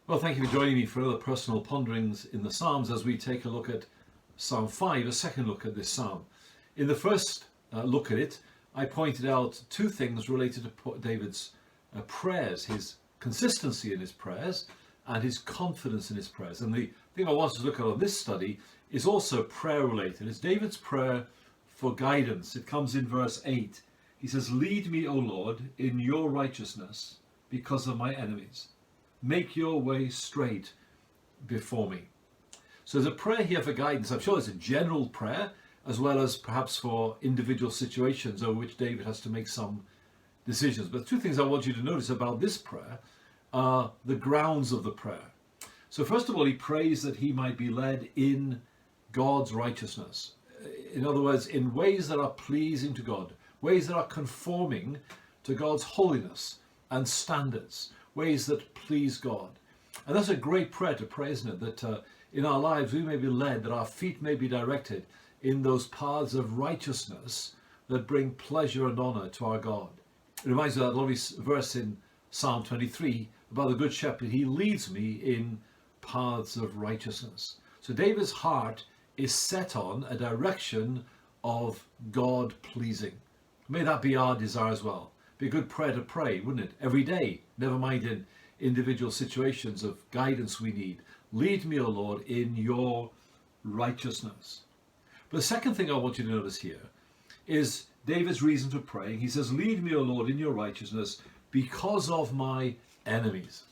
Well, thank you for joining me for other personal ponderings in the Psalms as we take a look at Psalm 5, a second look at this psalm. In the first look at it, I pointed out two things related to David's prayers, his consistency in his prayers and his confidence in his prayers. And the thing I wanted to look at on this study is also prayer related. It's David's prayer for guidance. It comes in verse 8. He says, "Lead me, O Lord, in your righteousness because of my enemies. Make your way straight before me." So there's a prayer here for guidance. I'm sure it's a general prayer, as well as perhaps for individual situations over which David has to make some decisions. But two things I want you to notice about this prayer are the grounds of the prayer. So first of all, he prays that he might be led in God's righteousness. In other words, in ways that are pleasing to God, ways that are conforming to God's holiness and standards, ways that please God. And that's a great prayer to pray, isn't it? That in our lives we may be led, that our feet may be directed in those paths of righteousness that bring pleasure and honor to our God. It reminds me of that lovely verse in Psalm 23 about the Good Shepherd. He leads me in paths of righteousness. So David's heart is set on a direction of God pleasing. May that be our desire as well. Be a good prayer to pray, wouldn't it? Every day, never mind in individual situations of guidance we need. Lead me, O Lord, in your righteousness. But the second thing I want you to notice here is David's reason for praying. He says, "Lead me, O Lord, in your righteousness because of my enemies."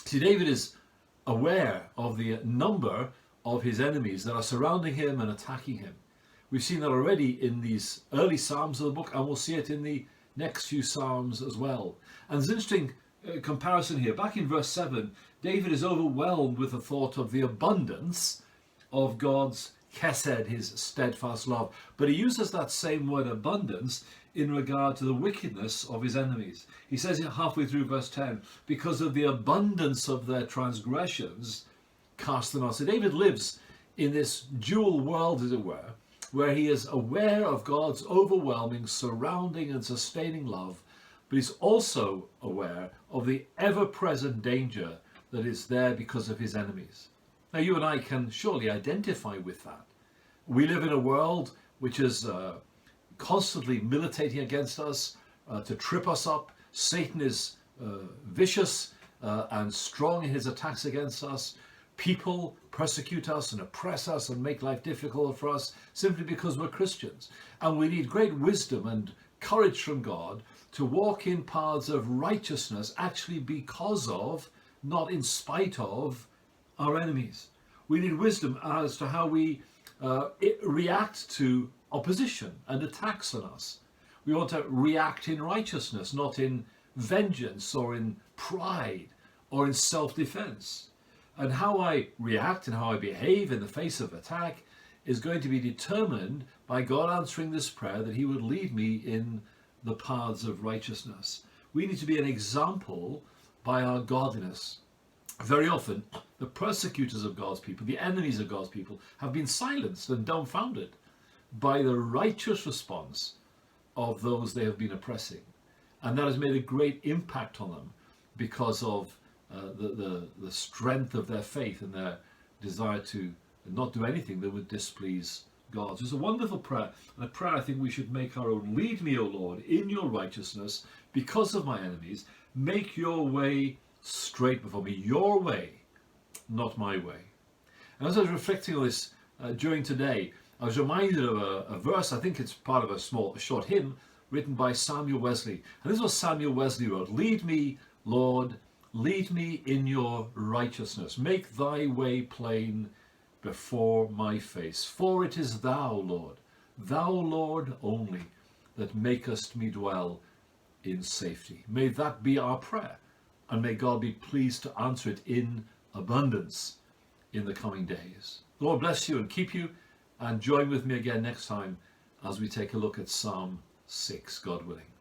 See, David is aware of the number of his enemies that are surrounding him and attacking him. We've seen that already in these early Psalms of the book, and we'll see it in the next few Psalms as well. And there's an interesting comparison here. Back in verse 7, David is overwhelmed with the thought of the abundance of God's chesed, his steadfast love. But he uses that same word abundance in regard to the wickedness of his enemies. He says it halfway through verse 10, "Because of the abundance of their transgressions, cast them out." So David lives in this dual world, as it were, where he is aware of God's overwhelming, surrounding and sustaining love, but he's also aware of the ever-present danger that is there because of his enemies. Now, you and I can surely identify with that. We live in a world which is constantly militating against us to trip us up. Satan is vicious and strong in his attacks against us. People persecute us and oppress us and make life difficult for us simply because we're Christians. And we need great wisdom and courage from God to walk in paths of righteousness actually because of, not in spite of, our enemies. We need wisdom as to how we react to opposition and attacks on us. We want to react in righteousness, not in vengeance or in pride or in self-defense. And how I react and how I behave in the face of attack is going to be determined by God answering this prayer that he would lead me in the paths of righteousness. We need to be an example by our godliness. Very often, the persecutors of God's people, the enemies of God's people, have been silenced and dumbfounded by the righteous response of those they have been oppressing. And that has made a great impact on them because of the strength of their faith and their desire to not do anything that would displease God. So it's a wonderful prayer, and a prayer I think we should make our own. "Lead me, O Lord, in your righteousness because of my enemies. Make your way straight before me." Your way, not my way. And as I was reflecting on this during today, I was reminded of a verse. I think it's part of a short hymn written by Samuel Wesley. And this is what Samuel Wesley wrote: "Lead me, Lord, lead me in your righteousness. Make thy way plain before my face. For it is thou, Lord, thou, Lord only, that makest me dwell in safety." May that be our prayer, and may God be pleased to answer it in abundance in the coming days. The Lord bless you and keep you, and join with me again next time as we take a look at Psalm 6, God willing.